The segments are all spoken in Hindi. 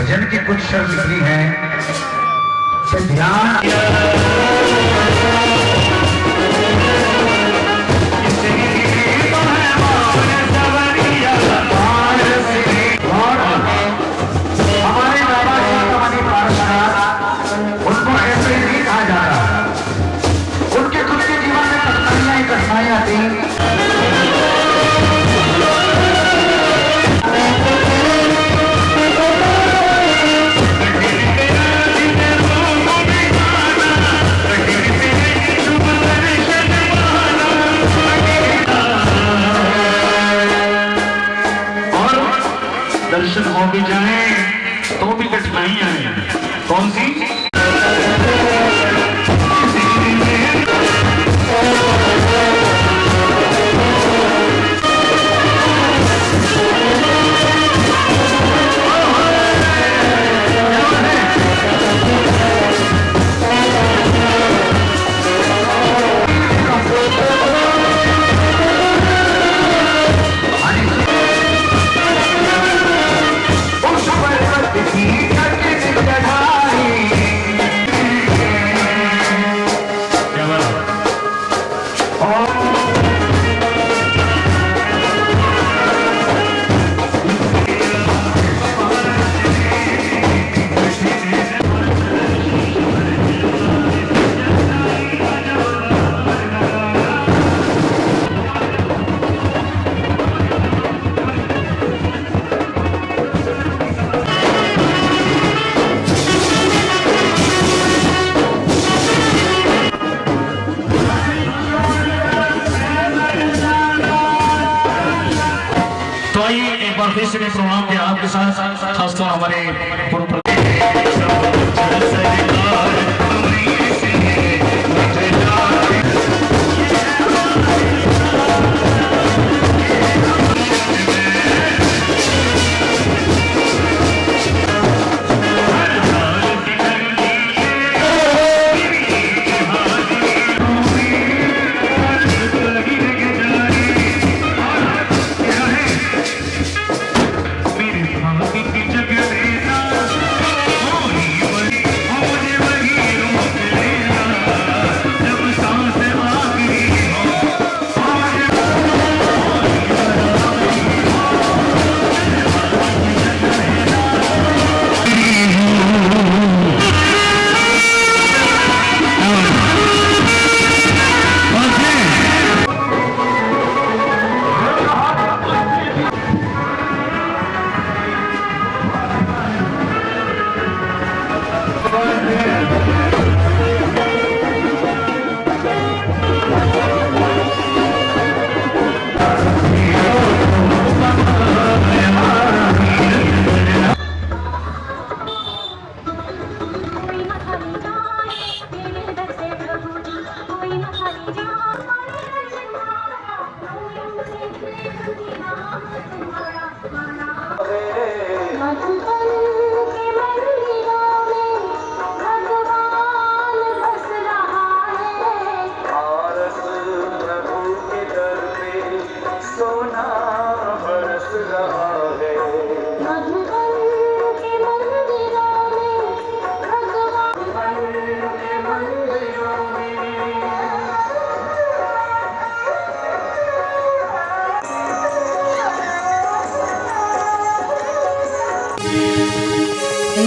भजन की कुछ शब्द लिखी हैं। दर्शन हो भी जाए तो भी कठिनाइयां हैं। कौन सी? तो आइए एक बार फिर से प्रोग्राम के आपके साथ खासतौर हमारे पूर्व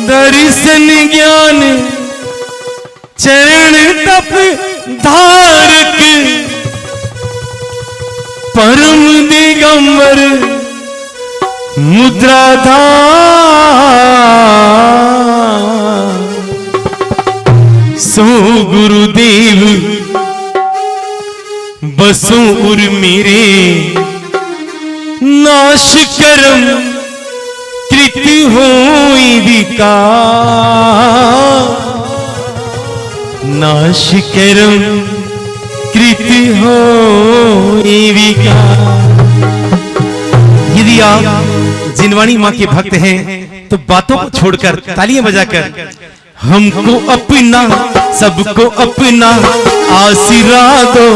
दर्शन ज्ञान चरण तप धारक परम दिगंबर मुद्राधार सो गुरुदेव बसो उर मेरे नाश करम कृत होई विकार नाश करम कृत होई विकार। यदि आप जिनवाणी माँ के भक्त हैं तो बातों को छोड़कर तालियां बजाकर हमको अपना सबको अपना आशीर्वाद दो।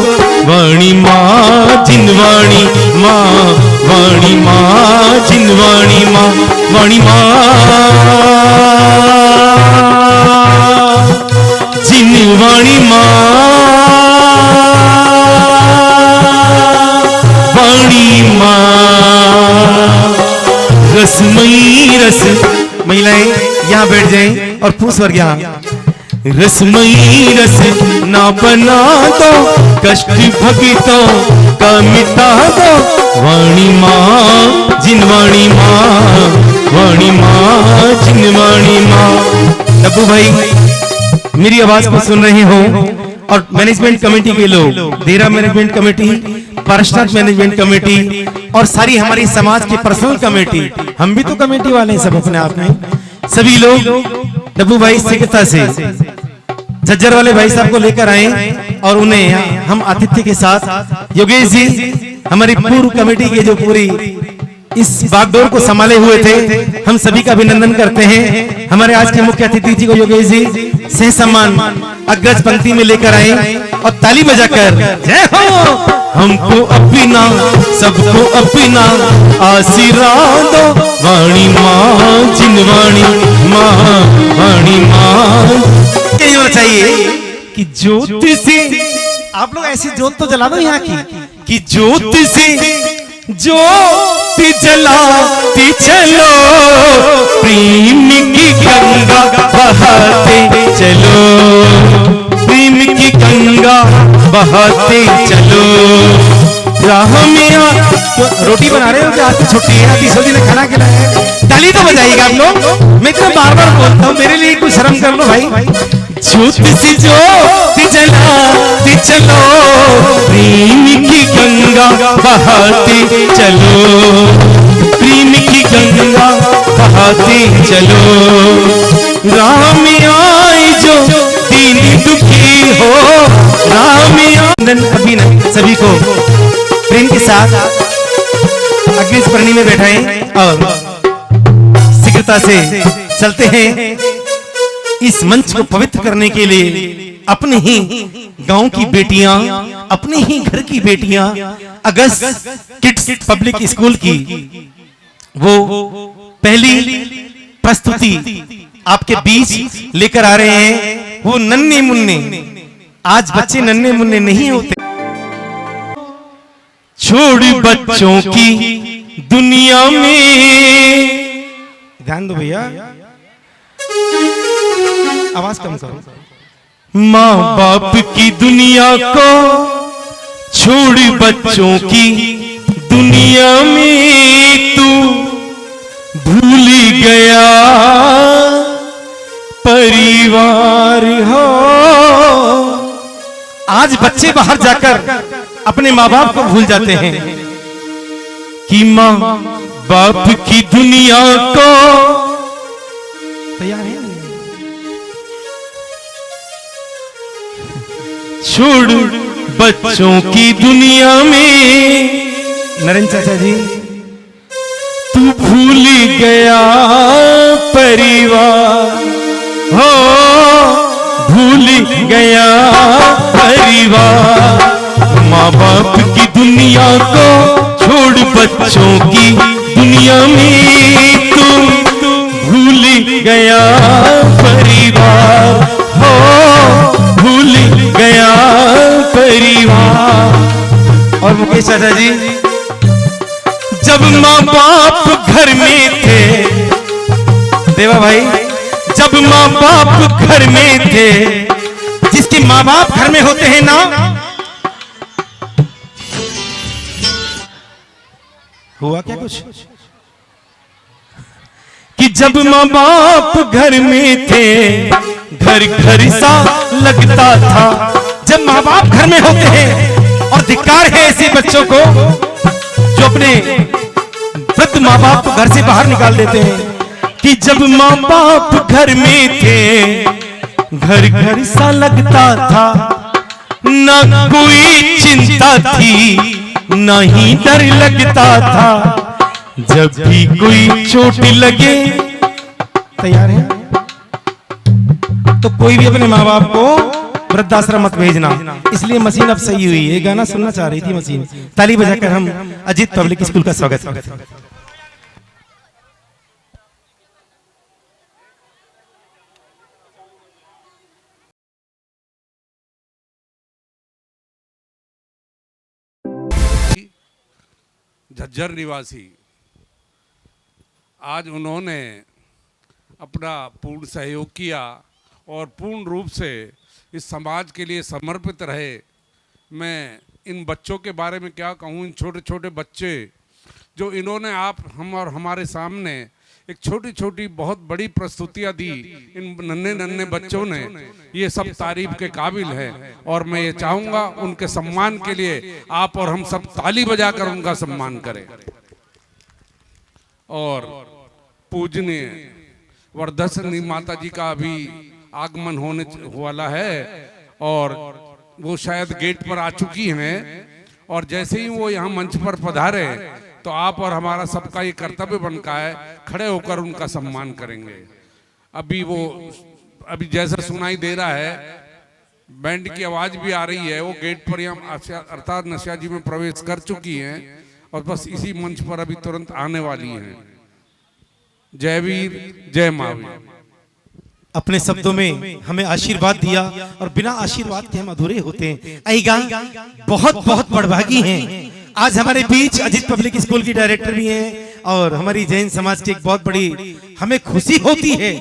वाणी माँ जिनवाणी माँ वाणी माँ जिनवाणी माँ वाणी माँ वाणी माँ, वाणी माँ, रसमयी रस। महिलाएं यहाँ बैठ जाएं और पुरुष वर्ग यहाँ। रसमयी रस ना बना दो, कष्ट भगितों का मिटा दो। वाणी माँ जिनवाणी माँ, वाणी माँ जिनवाणी माँ। डब्बू भाई मेरी आवाज को सुन रहे हो और मैनेजमेंट कमेटी के लोग, देरा management committee, personal management committee और सारी हमारी समाज की पर्सनल कमेटी, हम भी तो कमेटी वाले हैं सब अपने आप में। सभी लोग डब्बू भाई शीघ्रता से झज्जर वाले भाई साहब को लेकर आए और उन्हें हम आतिथ्य के साथ योगेश जी हमारी पूर्व कमेटी के जो पूरी इस बागडोर को संभाले हुए थे, हम सभी का अभिनंदन करते हैं। हमारे आज के मुख्य अतिथि जी को योगेश जी सह सम्मान अग्रज पंक्ति में लेकर आए और ताली बजाकर जय हो। हमको अपना सबको अपना आशीर्वाद दो, वाणी माँ जिनवाणी माँ, वाणी माँ। यही होना चाहिए कि ज्योति से आप लोग ऐसी ज्योत तो जला दो यहाँ की कि ज्योति से ज्योति जलाती चलो, प्रेम की गंगा बहाते चलो, प्रेम की गंगा बहाते चलो। राह में तो रोटी बना रहे हो क्या? आज तो छुट्टी है, तीसों दिन खाना खिलाया है। ताली तो बजाइएगा आप लोग। मैं इतना बार बार बोलता हूँ, मेरे लिए कुछ शर्म कर लो भाई। ज्योति से ज्योति जलाते चलो, प्रेम की गंगा बहाते चलो, प्रेम की गंगा बहाते चलो। राह में आए जो दीन दुखी हो, राह में अभी न सभी को प्रेम के साथ अग्नि परणी में बैठाएं और शीघ्रता से चलते हैं। इस मंच को पवित्र करने के लिए अपने ही गांव की बेटियां, अपने ही घर की बेटियां अगस्त किड्स पब्लिक स्कूल की वो पहली प्रस्तुति आपके बीच लेकर आ रहे हैं। वो नन्हे मुन्ने, आज बच्चे नन्हे मुन्ने नहीं होते। छोड़ बच्चों की दुनिया में, ध्यान दो भैया, आवाज कम करो। माँ बाप की दुनिया को छोड़ बच्चों की दुनिया में तू भूल गया परिवार हो। आज बच्चे बाहर जाकर अपने माँ बाप को भूल जाते हैं कि माँ बाप की दुनिया को तैयार है छोड़ बच्चों की दुनिया में। नरेंद्र चाचा जी तू भूल गया परिवार हो, भूल गया परिवार। माँ बाप की दुनिया को छोड़ बच्चों की दुनिया में तू भूल गया परिवार हो, भूल गया परिवार। और मुकेश चाचा जी जब माँ बाप घर में थे, देवा भाई जब माँ बाप घर में थे, जिसके माँ बाप घर में होते हैं ना, हुआ क्या कुछ कि जब माँ बाप घर में थे घर घर सा लगता था। जब माँ बाप घर में होते हैं, और धिक्कार है ऐसे बच्चों को जो अपने वृद्ध माँ बाप को घर से बाहर निकाल देते हैं, कि जब माँ बाप घर में थे घर घर सा लगता था, ना कोई चिंता थी ना ही डर लगता था। जब भी कोई चोट लगे, तैयार है तो कोई भी अपने माँ बाप को वृद्धाश्रम मत भेजना। इसलिए मशीन अब सही हुई है, गाना सुनना चाह रही थी मशीन। ताली बजाकर हम अजीत पब्लिक स्कूल का स्वागत करते हैं। झज्जर निवासी, आज उन्होंने अपना पूर्ण सहयोग किया और पूर्ण रूप से इस समाज के लिए समर्पित रहे। मैं इन बच्चों के बारे में क्या कहूँ, इन छोटे छोटे बच्चे जो इन्होंने हम और हमारे सामने एक छोटी छोटी बहुत बड़ी प्रस्तुतियाँ दी, इन नन्हे नन्हे बच्चों ने, ये सब तारीफ के काबिल है। और मैं ये चाहूँगा उनके सम्मान के लिए आप और हम सब ताली बजाकर उनका सम्मान करें। और पूजनीय वर्धसनी माता जी का अभी आगमन होने वाला है और वो शायद गेट पर आ चुकी हैं, और जैसे ही वो यहाँ मंच पर पधारे तो आप और हमारा सबका ये कर्तव्य बनता है खड़े होकर उनका सम्मान करेंगे। अभी जैसा सुनाई दे रहा है, बैंड की आवाज भी आ रही है, वो गेट पर यहाँ अर्थात नशिया जी में प्रवेश कर चुकी हैं और बस इसी मंच पर अभी तुरंत आने वाली हैं। जय वीर जय महावीर। अपने शब्दों में हमें आशीर्वाद दिया और बिना आशीर्वाद के हम अधूरे होते हैं। आइगा बहुत बहुत बड़भागी हैं। आज हमारे बीच अजीत पब्लिक स्कूल की डायरेक्टर भी हैं और हमारी जैन समाज की एक बहुत बड़ी हमें खुशी होती है।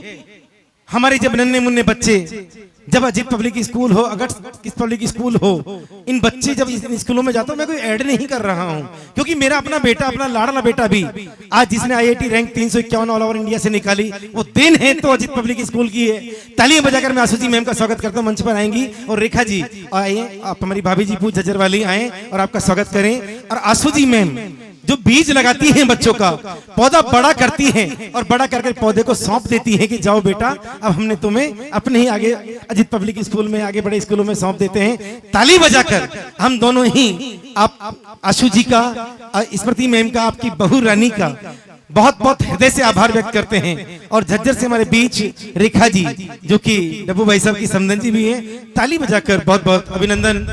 हमारे जब नन्हे मुन्ने बच्चे, जब अजीत पब्लिक स्कूल हो, अगर किस पब्लिक स्कूल हो, इन बच्चे जब इन स्कूलों में जाता हूं, मैं कोई ऐड नहीं कर रहा हूं, क्योंकि मेरा अपना बेटा, अपना लाडला बेटा भी आज जिसने IIT rank 351 all over India से निकाली, वो दिन है तो अजीत पब्लिक स्कूल की है। तालियां बजाकर मैं आशु जी मैम का स्वागत करता हूं, मंच पर आएंगी। और रेखा जी आए, आप हमारी भाभी जी पूछ झज्जर वाली आए और आपका स्वागत करें। और आशु जी मैम जो बीज लगाती हैं बच्चों का, पौधा बड़ा करती हैं और बड़ा करके पौधे को सौंप देती हैं कि जाओ बेटा, अब हमने तुम्हें अपने ही आगे अजीत पब्लिक स्कूल में, आगे बड़े स्कूलों में सौंप देते हैं। ताली बजाकर हम दोनों ही, आप आशु जी का, स्मृति मैम का, आपकी बहू रानी का बहुत बहुत हृदय से आभार व्यक्त करते हैं। और झज्जर से हमारे बीच रेखा जी जो कि डब्बू भाई साहब की समधन जी भी है, ताली बजाकर बहुत बहुत अभिनंदन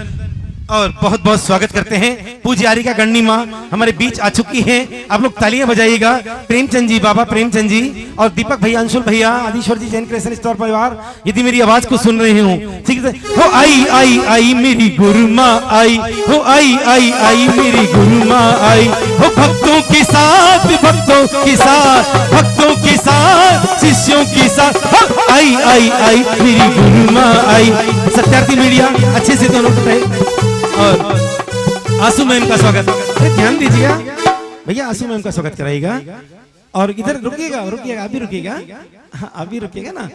और बहुत बहुत स्वागत करते हैं। पूज्यारी का गणनी माँ हमारे बीच आ चुकी हैं, आप लोग तालियां बजाइएगा। प्रेमचंद जी, बाबा प्रेमचंद जी और दीपक भैया, अंशुल भैया, आदिश्वर जी, जैन क्रिएशन स्टोर परिवार, यदि मेरी आवाज को सुन रहे हो, ठीक है। हो आई आई आई मेरी गुरु माँ आई, हो आई आई आई मेरी गुरु माँ आई, हो भक्तों के साथ, भक्तों के साथ, भक्तों के साथ, शिष्यों के साथ, हो आई आई आई मेरी गुरु माँ आई। सत्यार्थी मीडिया अच्छे से दोनों और आशु मैम का स्वागत, ध्यान दीजिएगा भैया, आशु मैम का स्वागत कराइएगा। और इधर रुकिएगा, रुकिएगा, आप भी रुकिएगा, हाँ आप भी रुकिएगा ना।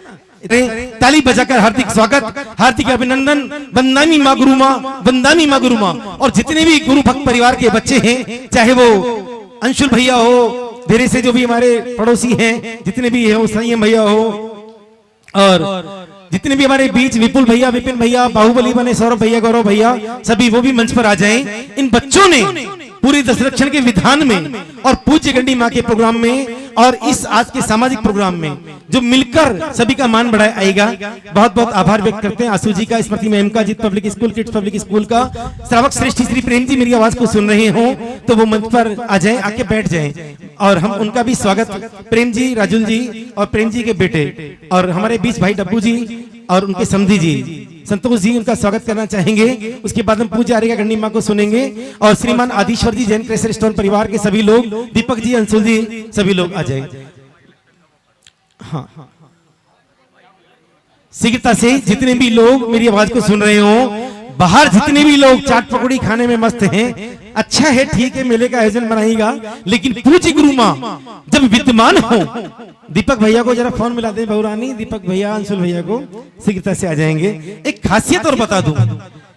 ताली बजाकर हार्दिक स्वागत, हार्दिक अभिनंदन। वंदामी माँ गुरु माँ, वंदामी माँ गुरु माँ। और जितने भी गुरु भक्त परिवार के बच्चे हैं, चाहे वो अंशुल भैया हो, धीरे से जो भी हमारे पड़ोसी हैं, जितने भी है, संयम भैया हो, और जितने भी हमारे बीच विपुल भैया, विपिन भैया, बाहुबली बने, सौरभ भैया, गौरव भैया, सभी वो भी मंच पर आ जाएं। इन बच्चों ने पूरी दशरक्षण के विधान में और पूज्य गंडी माँ के प्रोग्राम में और इस आज के सामाजिक प्रोग्राम में जो मिलकर सभी का मान बढ़ाया आएगा। बहुत बहुत आभार व्यक्त करते हैं आशु जी का, स्मृति मैम का, Ajit public school, kids public school का। श्रावक श्रेष्ठी श्री प्रेम जी मेरी आवाज को सुन रहे हो तो वो मंच पर आ जाएं, आके बैठ जाएं और हम उनका भी स्वागत, प्रेम जी, राजुल जी और प्रेम जी के बेटे और हमारे बीच भाई डब्बू जी और उनके समधी जी, संतोष जी, उनका स्वागत करना चाहेंगे। उसके बाद हम पूजा आर्य का गंडी माँ को सुनेंगे और श्रीमान आदिश्वर जी, जैन क्रिएशन स्टोर परिवार के सभी लोग, दीपक जी, अंशुल जी, सभी लोग आ जाए। हाँ, शीघ्रता से जितने भी लोग मेरी आवाज को सुन रहे हो, बाहर जितने भी लोग चाट पकौड़ी खाने में मस्त हैं, अच्छा है, ठीक है, मेले का आयोजन बनाएगा, लेकिन पूज्य गुरु माँ जब विद्यमान हो, दीपक भैया को जरा फोन मिला दे, बहुरानी, दीपक भैया, अंशुल भैया को शीघ्रता से आ जाएंगे। एक खासियत और बता दूं,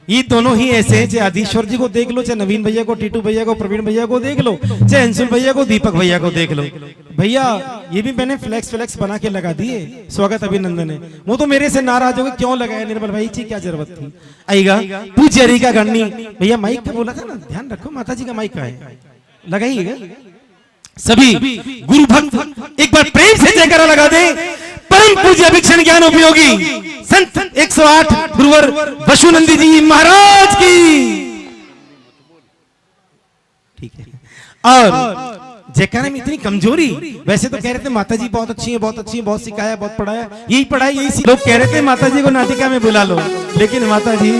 ये दोनों ही ऐसे हैं, चाहे आदिश्वर जी को देख लो, चाहे नवीन भैया को, टीटू भैया को, प्रवीण भैया को देख लो, चाहे अंशुल भैया को, दीपक भैया को देख लो। भैया ये भी मैंने फ्लेक्स बना के लगा दिए, स्वागत अभिनंदन है। वो तो मेरे से नाराज हो गए, क्यों लगाया निर्मल भाई जी, क्या जरूरत थी। आएगा पूज्य हरि का गणनी भैया, माइक का बोला था ना, ध्यान रखो, माता जी का माइक का है, लगाइएगा। सभी गुरु भक्त एक बार प्रेम से जयकारा लगा दे। परम पूज्य अभिक्षण ज्ञान उपयोगी संत 108 गुरुवर वसुनंदी जी महाराज की। ठीक है। और जयकारा में इतनी कमजोरी, वैसे तो कह रहे थे माता जी बहुत अच्छी है, बहुत अच्छी है, बहुत सिखाया, बहुत पढ़ाया, यही पढ़ाई, यही लोग कह रहे थे माता जी को नाटिका में बुला लो, लेकिन माता जी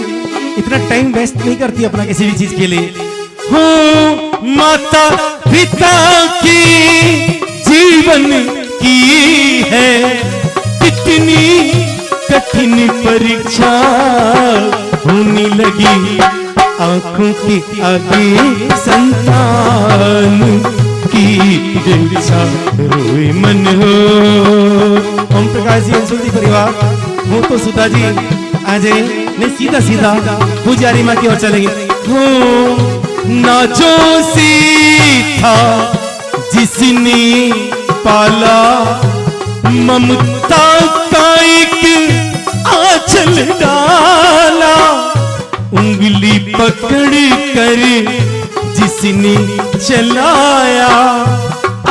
इतना टाइम वेस्ट नहीं करती अपना किसी भी चीज के लिए। हो माता पिता की जीवन की है कितनी कठिन परीक्षा होने लगी आंखों के आगे संतान की इच्छा रोए मन हो। ओम प्रकाश जी अंशुल परिवार हो तो सुधा जी आ जाए नहीं सीधा सीधा पुजारी माँ की ओर चलेंगे। हो ना जो सीता जिसने पाला ममता का एक आंचल डाला उंगली पकड़ कर जिसने चलाया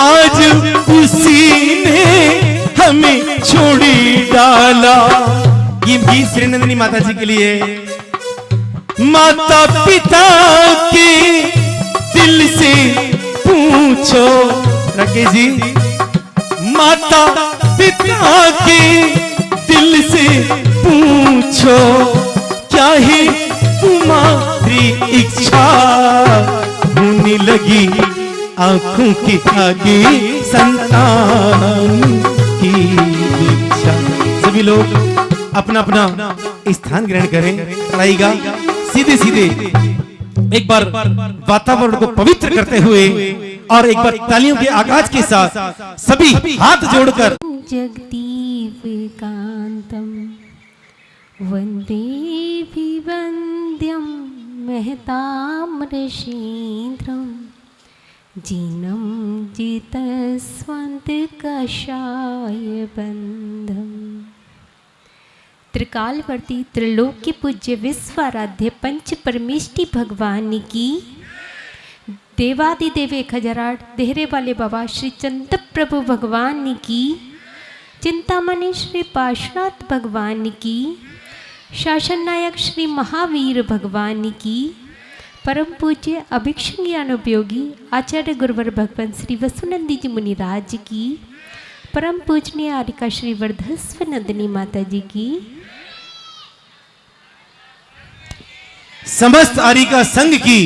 आज उसी ने हमें छोड़ी डाला। ये गीत श्रीनंदिनी माता जी के लिए। माता पिता के दिल से पूछो राकेश जी, माता पिता के दिल से पूछो क्या है तुम्हारी इच्छा होने लगी आंखों के आगे संतान की इच्छा। सभी लोग अपना अपना स्थान ग्रहण करें। आएगा सीधे सीधे एक बार वातावरण को पवित्र करते हुए और एक बार तालियों के आगाज के साथ सभी हाथ जोड़कर जगदीप कांतम वंदे विवंद्यम महताम्रशीन्द्रम जीनम जितस्वंत कषाय बंधम। त्रिकालवर्ती त्रिलोक्य पूज्य विश्वाराध्य पंच परमेष्टि भगवान की देवादिदेव 1008 देहरे वाले बाबा श्री चंद प्रभु भगवान की चिंतामणि श्री पार्श्वनाथ भगवान की शासन नायक श्री महावीर भगवान की परम पूज्य अभिक्षण ज्ञानोपयोगी आचार्य गुरुवर भगवान श्री वसुनंदी जी मुनिराज की परम पूजनीय आरिका श्री वर्धस्व नंदिनी माता जी की समस्त आरिका संघ की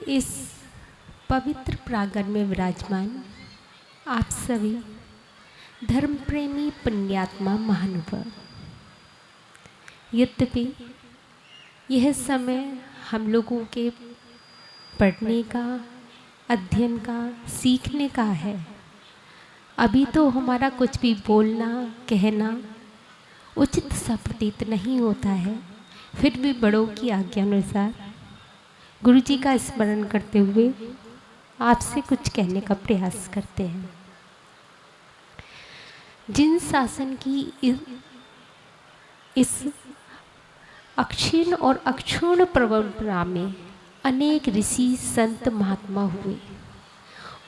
इस पवित्र प्रांगण में विराजमान आप सभी धर्म प्रेमी पुण्यात्मा महानुभाव, यद्यपि यह समय हम लोगों के पढ़ने का, अध्ययन का, सीखने का है। अभी तो हमारा कुछ भी बोलना कहना उचित सा प्रतीत नहीं होता है, फिर भी बड़ों की आज्ञा अनुसार गुरु जी का स्मरण करते हुए आपसे कुछ कहने का प्रयास करते हैं। जिन शासन की इस अक्षीण और अक्षुण्ण परंपरा में अनेक ऋषि संत महात्मा हुए,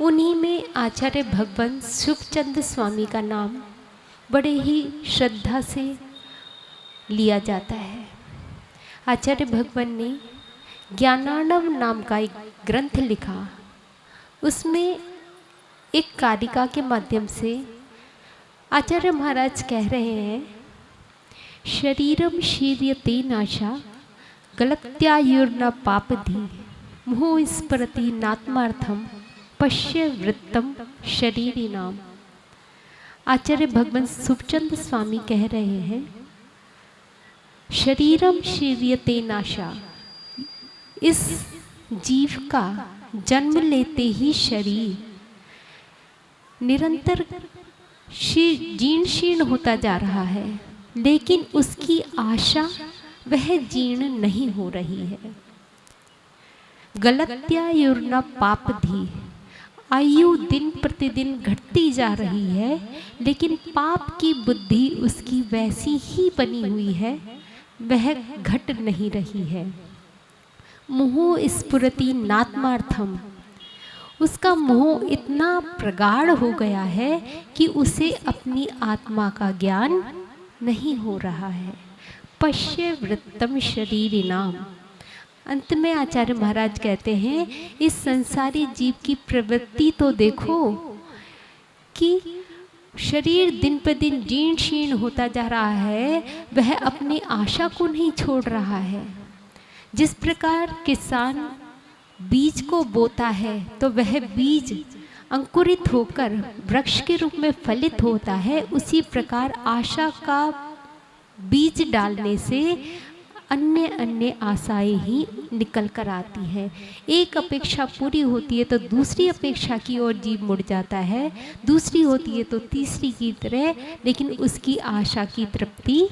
उन्हीं में आचार्य भगवान सुखचंद स्वामी का नाम बड़े ही श्रद्धा से लिया जाता है। आचार्य भगवान ने ज्ञानार्णव नाम का एक ग्रंथ लिखा, उसमें एक कारिका के माध्यम से आचार्य महाराज कह रहे हैं, शरीरम शीर्यते नाशा गलत्यायुर्न पापधि मुहुः स्मरति नात्मार्थम पश्य वृत्तम शरीरी नाम। आचार्य भगवान सुखचंद स्वामी कह रहे हैं, शरीरम शीर्यते नाशा, इस जीव का जन्म लेते ही शरीर निरंतर जीर्ण शीर्ण होता जा रहा है, लेकिन उसकी आशा वह जीर्ण नहीं हो रही है। गलत्यायुर्न पापधि, आयु दिन प्रतिदिन घटती जा रही है, लेकिन पाप की बुद्धि उसकी वैसी ही बनी हुई है, वह घट नहीं रही है। मुहुः स्फुरति नात्मार्थम, उसका मोह इतना प्रगाढ़ हो गया है कि उसे अपनी आत्मा का ज्ञान नहीं हो रहा है। पश्य वृत्तम शरीरिणाम, अंत में आचार्य महाराज कहते हैं, इस संसारी जीव की प्रवृत्ति तो देखो कि शरीर दिन पर दिन जीर्ण शीर्ण होता जा रहा है, वह अपनी आशा को नहीं छोड़ रहा है। जिस प्रकार किसान बीज को बोता है तो वह बीज अंकुरित होकर वृक्ष के रूप में फलित होता है, उसी प्रकार आशा का बीज डालने से अन्य अन्य आशाएं ही निकल कर आती हैं। एक अपेक्षा पूरी होती है तो दूसरी अपेक्षा की ओर जीव मुड़ जाता है, दूसरी होती है तो तीसरी की तरह, लेकिन उसकी आशा की तृप्ति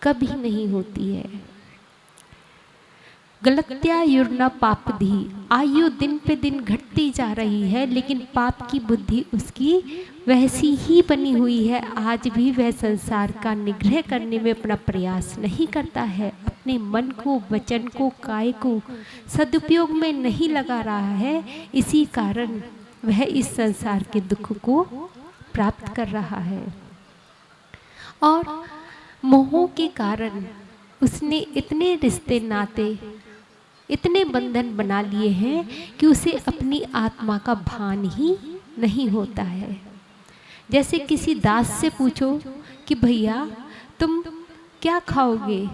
कभी नहीं होती है। गलत्यायुर्न पापधी, आयु दिन पे दिन घटती जा रही है, लेकिन पाप की बुद्धि उसकी वैसी ही बनी हुई है। आज भी वह संसार का निग्रह करने में अपना प्रयास नहीं करता है, अपने मन को, वचन को, काय को सदुपयोग में नहीं लगा रहा है। इसी कारण वह इस संसार के दुख को प्राप्त कर रहा है। और मोह के कारण उसने इतने रिश्ते नाते, इतने बंधन बना लिए हैं कि उसे अपनी आत्मा का भान ही नहीं होता है। जैसे किसी दास से पूछो कि भैया तुम क्या खाओगे,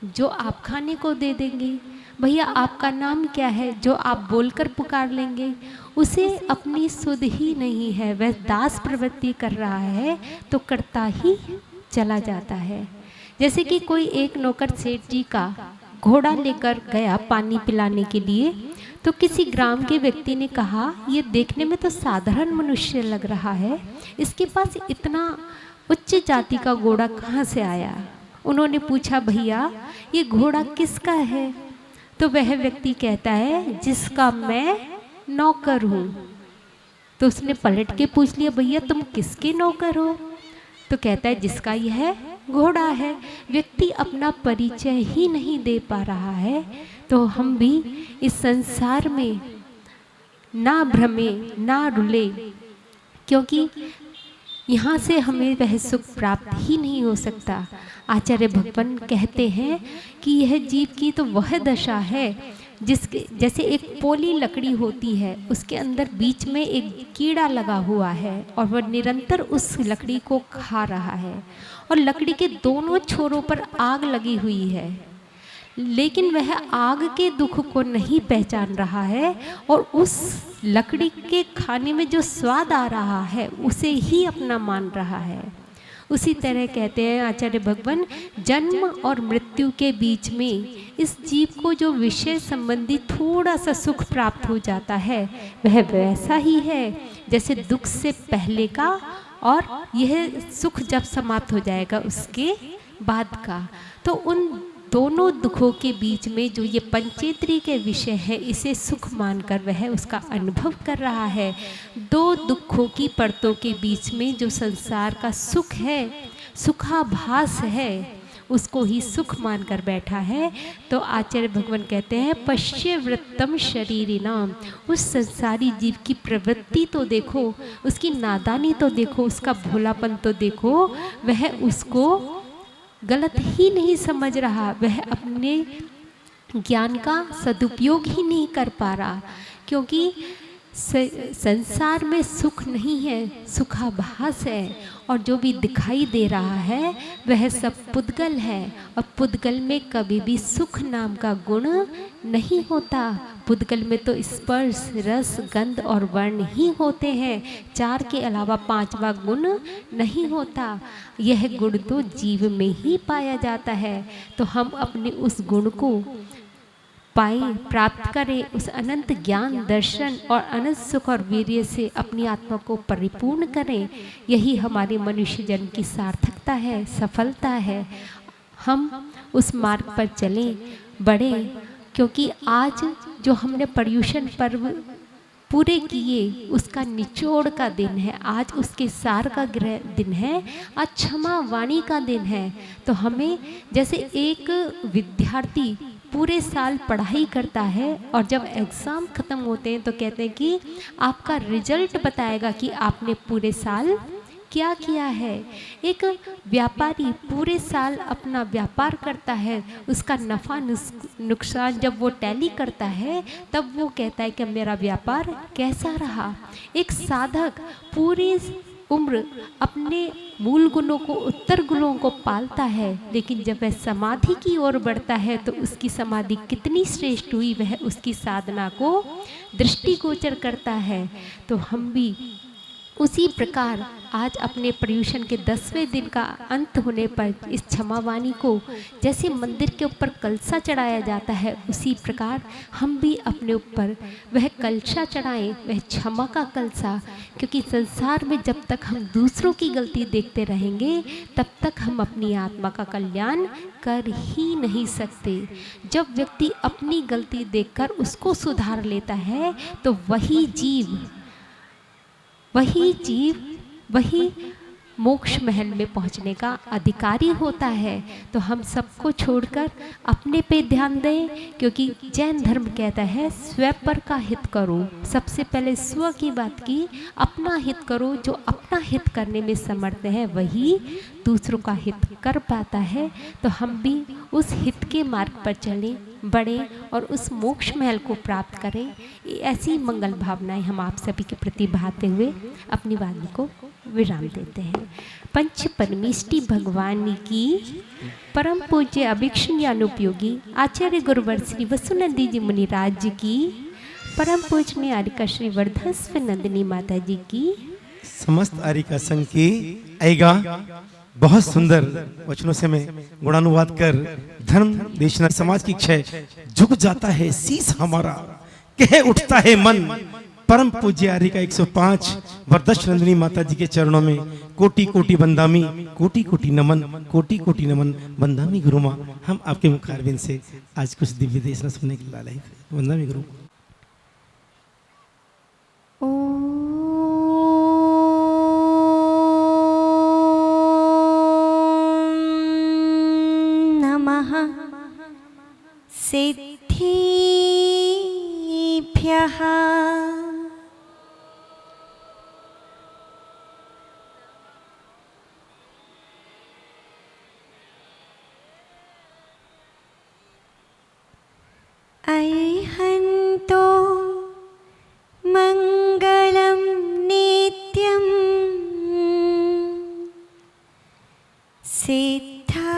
जो आप खाने को दे देंगे। भैया आपका नाम क्या है, जो आप बोलकर पुकार लेंगे। उसे अपनी सुध ही नहीं है, वह दास प्रवृत्ति कर रहा है तो करता ही चला जाता है। जैसे कि कोई एक नौकर सेठ जी का घोड़ा लेकर गया पानी पिलाने के लिए, तो किसी ग्राम के व्यक्ति ने कहा, ये देखने में तो साधारण मनुष्य लग रहा है, इसके पास इतना उच्च जाति का घोड़ा कहाँ से आया। उन्होंने पूछा, भैया ये घोड़ा किसका है? तो वह व्यक्ति कहता है, जिसका मैं नौकर हूँ। तो उसने पलट के पूछ लिया, भैया तुम किसके नौकर हो? तो कहता है, जिसका यह घोड़ा है। व्यक्ति अपना परिचय ही नहीं दे पा रहा है। तो हम भी इस संसार में ना भ्रमे ना रुले, क्योंकि यहाँ से हमें वह सुख प्राप्त ही नहीं हो सकता। आचार्य भगवान कहते हैं कि यह जीव की तो वह दशा है जिसके जैसे एक पोली लकड़ी होती है, उसके अंदर बीच में एक कीड़ा लगा हुआ है और वह निरंतर उस लकड़ी को खा रहा है, और लकड़ी के दोनों छोरों पर आग लगी हुई है, लेकिन वह आग के दुख को नहीं पहचान रहा है और उस लकड़ी के खाने में जो स्वाद आ रहा है उसे ही अपना मान रहा है। उसी तरह कहते हैं आचार्य भगवान, जन्म और मृत्यु के बीच में इस जीव को जो विषय संबंधी थोड़ा सा सुख प्राप्त हो जाता है वह वैसा ही है जैसे दुख से पहले का, और यह सुख जब समाप्त हो जाएगा उसके बाद का। तो उन दोनों दुखों के बीच में जो ये पंचेंद्रिय के विषय है, इसे सुख मानकर वह उसका अनुभव कर रहा है। दो दुखों की परतों के बीच में जो संसार का सुख है, सुखाभास है, उसको ही सुख मानकर बैठा है। तो आचार्य भगवान कहते हैं, पश्यवृत्तम शरीरिणाम, उस संसारी जीव की प्रवृत्ति तो देखो, उसकी नादानी तो देखो, उसका भोलापन तो देखो। वह उसको गलत ही नहीं समझ रहा, वह अपने ज्ञान का सदुपयोग ही नहीं कर पा रहा, क्योंकि संसार में सुख नहीं है, सुखाभास है, और जो भी दिखाई दे रहा है वह सब पुद्गल है, और पुद्गल में कभी भी सुख नाम का गुण नहीं होता। पुद्गल में तो स्पर्श, रस, गंध और वर्ण ही होते हैं, चार के अलावा पांचवा गुण नहीं होता। यह गुण तो जीव में ही पाया जाता है। तो हम अपने उस गुण को पाएं, प्राप्त करें, उस अनंत ज्ञान, दर्शन और अनंत सुख और वीर्य से अपनी आत्मा को परिपूर्ण करें। यही हमारे मनुष्य जन्म की सार्थकता है, सफलता है। हम उस मार्ग पर चलें, बढ़ें, क्योंकि आज जो हमने पर्युषण पर्व पूरे किए उसका निचोड़ का दिन है, आज उसके सार का दिन है, आज क्षमा वाणी का दिन है। तो हमें, जैसे एक विद्यार्थी पूरे साल पढ़ाई करता है और जब एग्ज़ाम ख़त्म होते हैं तो कहते हैं कि आपका रिजल्ट बताएगा कि आपने पूरे साल क्या किया है। एक व्यापारी पूरे साल अपना व्यापार करता है, उसका नफ़ा नुकसान जब वो टैली करता है तब वो कहता है कि मेरा व्यापार कैसा रहा। एक साधक पूरे उम्र अपने मूल गुणों को, उत्तर गुणों को पालता है, लेकिन जब वह समाधि की ओर बढ़ता है तो उसकी समाधि कितनी श्रेष्ठ हुई वह उसकी साधना को दृष्टिगोचर करता है। तो हम भी उसी प्रकार आज अपने पर्यूषण के 10वें दिन का अंत होने पर इस क्षमावाणी को जैसे मंदिर के ऊपर कलशा चढ़ाया जाता है, उसी प्रकार हम भी अपने ऊपर वह कलशा चढ़ाएं, वह क्षमा का कलशा। क्योंकि संसार में जब तक हम दूसरों की गलती देखते रहेंगे तब तक हम अपनी आत्मा का कल्याण कर ही नहीं सकते। जब व्यक्ति अपनी गलती देखकर उसको सुधार लेता है तो वही जीव वही मोक्ष महल में पहुंचने का अधिकारी होता है। तो हम सबको छोड़कर अपने पे ध्यान दें, क्योंकि जैन धर्म कहता है स्व पर का हित करो। सबसे पहले स्व की बात की, अपना हित करो। जो अपना हित करने में समर्थ है वही दूसरों का हित कर पाता है। तो हम भी उस हित के मार्ग पर चलें, बढ़ें और उस मोक्ष महल को प्राप्त करें। ऐसी मंगल भावनाएं हम आप सभी के प्रति भाते हुए अपनी वाणी को विराम देते हैं। पंच परमेष्टि भगवान की परम पूज्य अभिक्षण ज्ञानोपयोगी आचार्य गुरुवर श्री वसुनंदी जी मुनिराज जी की, परम पूजनीय आर्यका श्री वर्धस्व नंदिनी माता जी की, समस्त आर्यका संघ की आएगा। बहुत सुंदर वचनों से मैं गुणानुवाद कर धर्म देशना समाज की क्षय झुक जाता है शीस हमारा, कह उठता है मन। परम पूज्य आर्यका 105 वरदक्ष नंदिनी माता जी के चरणों में कोटि कोटि बंदामी, कोटि कोटि नमन, कोटि कोटि नमन। बंदामी गुरुमा, हम आपके मुखारबिंद से आज कुछ दिव्य देशना सुनने के लाल है। बंदामी गुरु। सिद्धिभ्यः ऐहन्तो मङ्गलं नित्यं सिद्धा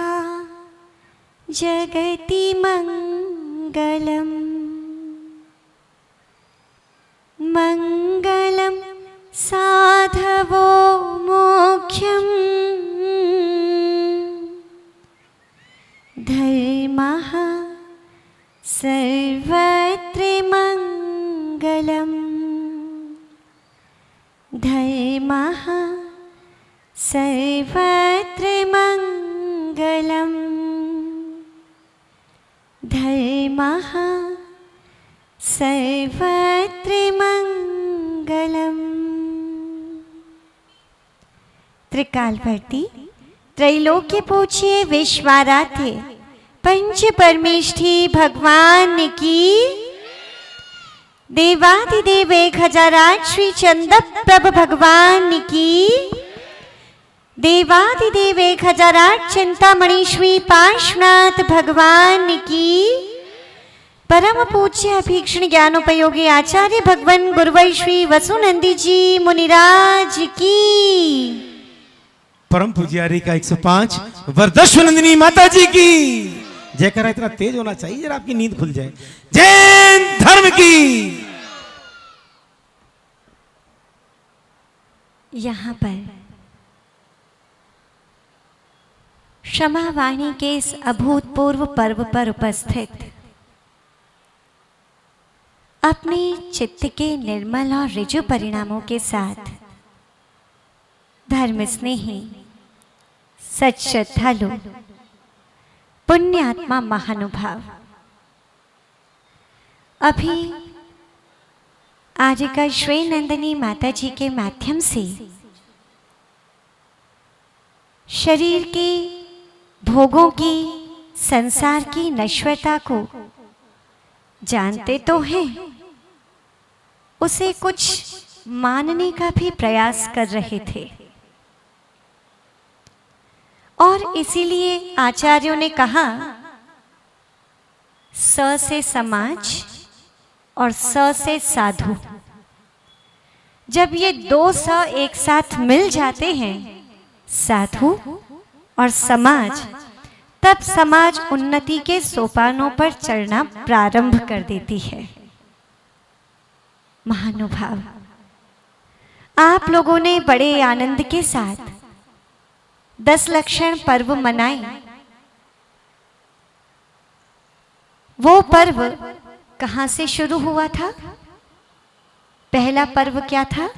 जगति मङ्गलम् मङ्गलं साधवो मोक्षं धर्मः सर्वत्र मङ्गलं धर्मः सर्वत्र मङ्गलं धर्मः सर्वत्र मङ्गलम्। त्रिकालवर्ती त्रैलोक्य पूज्य विश्वाराध्य पंच परमेष्ठी भगवान की, देवादिदेव 1008 श्री चंदप प्रभ भगवान की, देवादिदेव 1008 चिंतामणि श्री पार्श्वनाथ भगवान की, परम पूज्य अभीक्षण ज्ञानोपयोगी आचार्य भगवान गुरुवर श्री वसुनंदी जी मुनिराज की, परम पूज्य आर्यका 105 वरदस्व नंदिनी माता जी की। जयकारा इतना तेज होना चाहिए जरा आपकी नींद खुल जाए। जैन धर्म की। यहाँ पर क्षमावाणी के इस अभूतपूर्व पर्व पर उपस्थित अपने चित्त के निर्मल और ऋजु परिणामों के साथ धर्म स्नेही, सच श्रद्धालु, पुण्यात्मा महानुभाव अभी आर्यका श्री नंदिनी माता जी के माध्यम से शरीर के भोगों की, संसार की नश्वरता को जानते तो हैं, उसे कुछ मानने का भी प्रयास कर रहे थे। और इसीलिए आचार्यों ने कहा स से समाज और स से साधु। जब ये दो स एक साथ मिल जाते हैं, साधु और समाज, तब समाज उन्नति के सोपानों पर चढ़ना प्रारंभ कर देती है। महानुभाव, आप लोगों ने बड़े आनंद के साथ 10 लक्षण पर्व मनाए। वो पर्व कहां से शुरू हुआ था? पहला पर्व क्या था?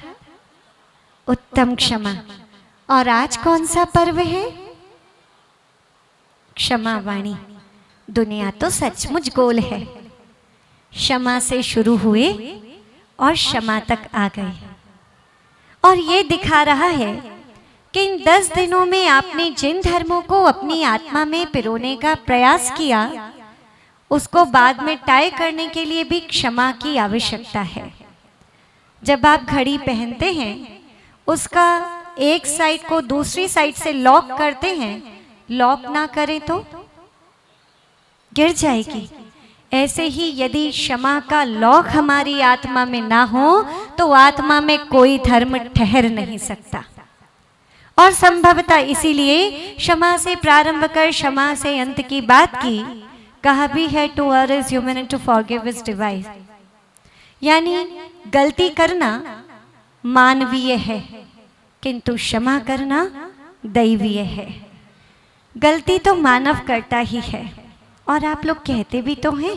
उत्तम क्षमा। और आज कौन सा पर्व है? क्षमा वाणी। दुनिया तो सचमुच गोल है। क्षमा से शुरू हुए और क्षमा तक आ गए, और ये दिखा रहा है कि इन 10 दिनों में आपने जिन धर्मों को अपनी आत्मा में पिरोने का प्रयास किया, उसको बाद में टाई करने के लिए भी क्षमा की आवश्यकता है। जब आप घड़ी पहनते हैं, उसका एक साइड को दूसरी साइड से लॉक करते हैं, लॉक ना करें तो गिर जाएगी। ऐसे ही यदि क्षमा का लॉक हमारी आत्मा में ना हो, तो आत्मा में कोई धर्म ठहर नहीं सकता। और संभवतः इसीलिए क्षमा से प्रारंभ कर क्षमा से अंत की बात की। कहा भी है, to err is human and to forgive is divine। यानी गलती करना मानवीय है, किंतु क्षमा करना दैवीय है। गलती तो मानव करता ही है, और आप लोग कहते भी तो हैं,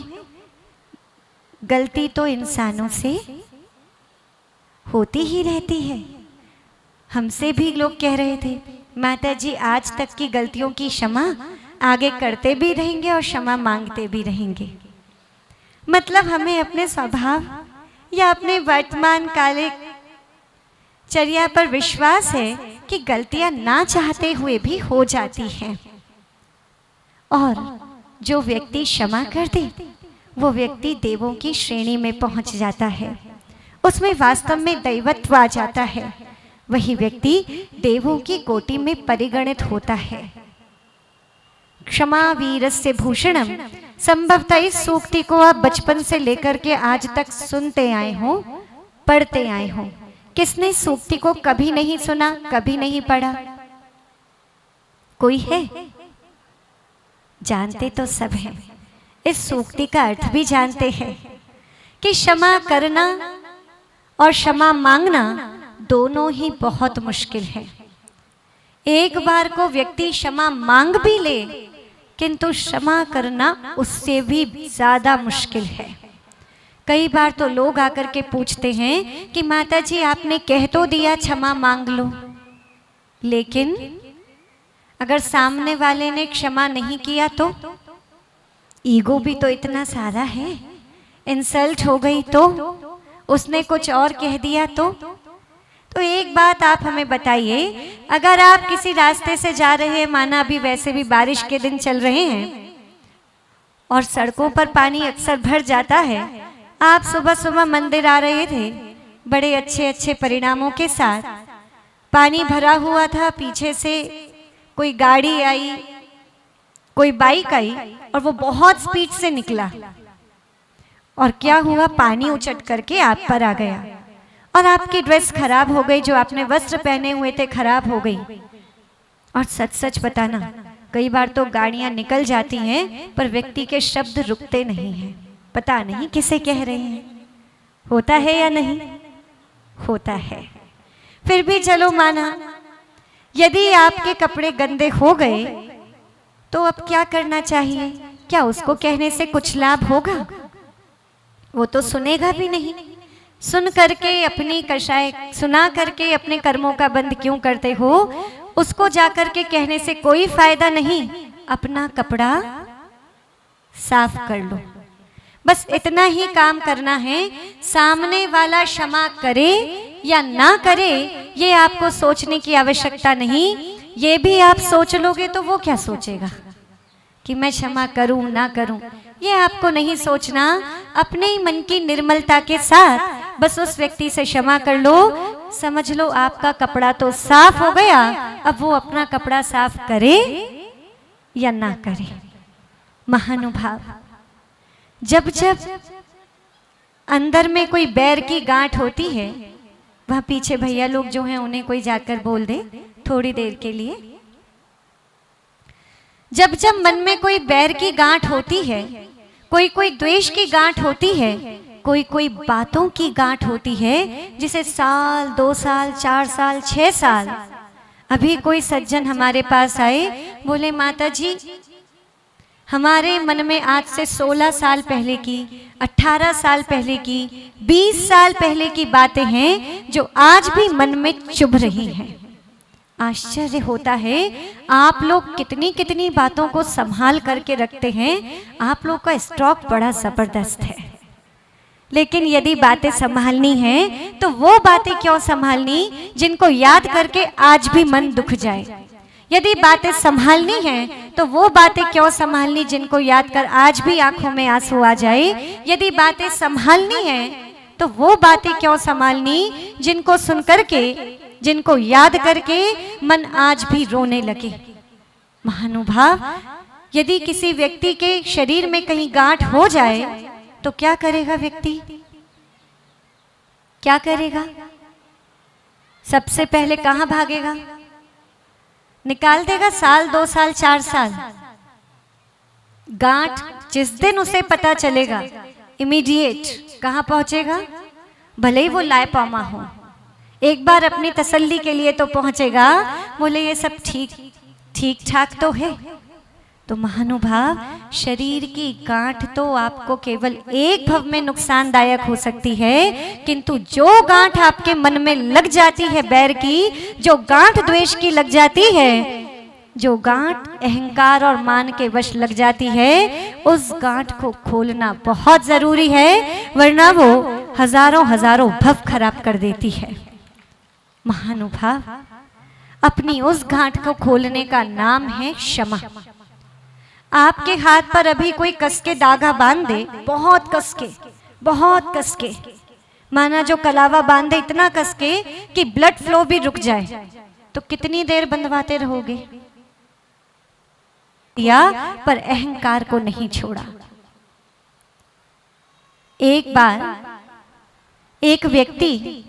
गलती तो इंसानों से होती ही रहती है। हमसे भी लोग कह रहे थे, माता जी आज तक की गलतियों की क्षमा आगे करते भी रहेंगे और क्षमा मांगते भी रहेंगे। मतलब हमें अपने स्वभाव या अपने वर्तमान कालिक चर्या पर विश्वास है कि गलतियां ना चाहते हुए भी हो जाती हैं, और जो व्यक्ति क्षमा कर दे, वो व्यक्ति देवों की श्रेणी में पहुंच जाता है। उसमें वास्तव में दैवत्व आ जाता है। वही व्यक्ति देवों की कोटि में परिगणित होता है। क्षमा वीरस्य भूषणम। संभवतः इस सूक्ति को आप बचपन से लेकर के आज तक सुनते आए हो, पढ़ते आए हो। किसने इस सूक्ति को कभी नहीं सुना, कभी नहीं पढ़ा? कोई है? जानते तो सब हैं। इस सूक्ति का अर्थ भी जानते हैं कि क्षमा करना और क्षमा मांगना दोनों ही बहुत मुश्किल है। एक बार को व्यक्ति क्षमा मांग भी ले, किंतु क्षमा करना उससे भी ज्यादा मुश्किल है। कई बार तो लोग आकर के पूछते हैं कि माता जी आपने कह तो दिया क्षमा मांग लो, लेकिन अगर सामने वाले ने क्षमा नहीं किया तो? ईगो भी तो इतना सारा है। इंसल्ट हो गई तो? उसने कुछ और कह दिया तो एक बात आप हमें बताइए, अगर आप किसी रास्ते से जा रहे हैं, माना अभी वैसे भी बारिश के दिन चल रहे हैं और सड़कों पर पानी अक्सर भर जाता है। आप सुबह सुबह मंदिर आ रहे थे बड़े अच्छे अच्छे परिणामों के साथ, पानी भरा हुआ था, पीछे से कोई गाड़ी आई, कोई बाइक आई और वो बहुत स्पीड से निकला, और क्या हुआ, पानी उचट करके आप पर आ गया और आपकी ड्रेस खराब हो गई, जो आपने वस्त्र पहने हुए थे खराब हो गई। और सच सच बताना, कई बार तो गाड़ियां निकल जाती हैं पर व्यक्ति के शब्द रुकते नहीं हैं। पता नहीं किसे कह रहे हैं। होता है या नहीं? होता है। फिर भी चलो माना, यदि आपके कपड़े गंदे हो गए तो अब क्या करना चाहिए? क्या उसको कहने से कुछ लाभ होगा? वो तो सुनेगा भी नहीं। सुन करके अपनी कषाय सुना करके अपने कर्मों का बंद क्यों करते हो? उसको जाकर के कहने से कोई फायदा नहीं। अपना कपड़ा साफ कर लो, बस इतना ही काम करना है। सामने वाला क्षमा करे या ना करे, ये आपको सोचने की आवश्यकता नहीं। ये भी आप सोच लोगे तो वो क्या सोचेगा कि मैं क्षमा करूं ना करूं, ये आपको नहीं सोचना। अपने ही मन की निर्मलता के साथ बस उस व्यक्ति से क्षमा कर लो। समझ लो आपका कपड़ा तो साफ हो गया। अब वो अपना कपड़ा साफ करे या ना करे। महानुभाव, जब जब अंदर में कोई बैर की गांठ होती है, वहाँ पीछे भैया लोग जो हैं उन्हें कोई जाकर बोल दे थोड़ी देर के लिए। जब जब मन में कोई बैर की गांठ होती है, कोई कोई द्वेष की गांठ होती है, कोई कोई बातों की गांठ होती है, जिसे साल 2 साल 4 साल 6 साल। अभी कोई सज्जन हमारे पास आए, बोले माता जी हमारे मन में आज से 16 साल पहले की, 18 साल पहले की, 20 साल पहले की बातें हैं जो आज भी मन में चुभ रही हैं। आश्चर्य होता है, आप लोग कितनी कितनी बातों को संभाल करके रखते हैं। आप लोग का स्टॉक बड़ा जबरदस्त है। लेकिन यदि बातें संभालनी हैं तो वो बातें क्यों संभालनी जिनको याद करके आज भी मन दुख जाए। यदि बातें संभालनी हैं तो वो बातें क्यों संभालनी जिनको याद कर आज भी आंखों में आंसू आ जाए। यदि बातें संभालनी हैं तो वो बातें क्यों संभालनी जिनको सुन करके, जिनको याद करके मन आज भी रोने लगे। महानुभाव, यदि किसी व्यक्ति के शरीर में कहीं गांठ हो जाए तो क्या करेगा व्यक्ति? क्या करेगा? सबसे पहले कहां भागेगा? निकाल देगा साल 2 साल 4 साल। गांठ जिस दिन उसे पता चलेगा इमीडिएट कहां पहुंचेगा? भले ही वो लायपामा हो, एक बार अपनी तसल्ली के लिए तो पहुंचेगा, बोले ये सब ठीक ठाक तो है। तो महानुभाव, शरीर की गांठ तो आपको केवल एक भव में नुकसानदायक हो सकती है, किंतु जो गांठ आपके मन में लग जाती है बैर की, जो गांठ द्वेष की लग जाती है, जो गांठ अहंकार और मान के वश लग जाती है, उस गांठ को खोलना बहुत जरूरी है, वरना वो हजारों हजारों भव खराब कर देती है। महानुभाव, अपनी उस गांठ को खोलने का नाम है क्षमा। आपके हाथ पर अभी कोई कस के धागा बांध दे, बहुत कस के, माना जो कलावा बांधे इतना कस के कि ब्लड फ्लो भी रुक जाए, तो कितनी देर बंधवाते रहोगे? या पर अहंकार को नहीं छोड़ा। एक बार एक व्यक्ति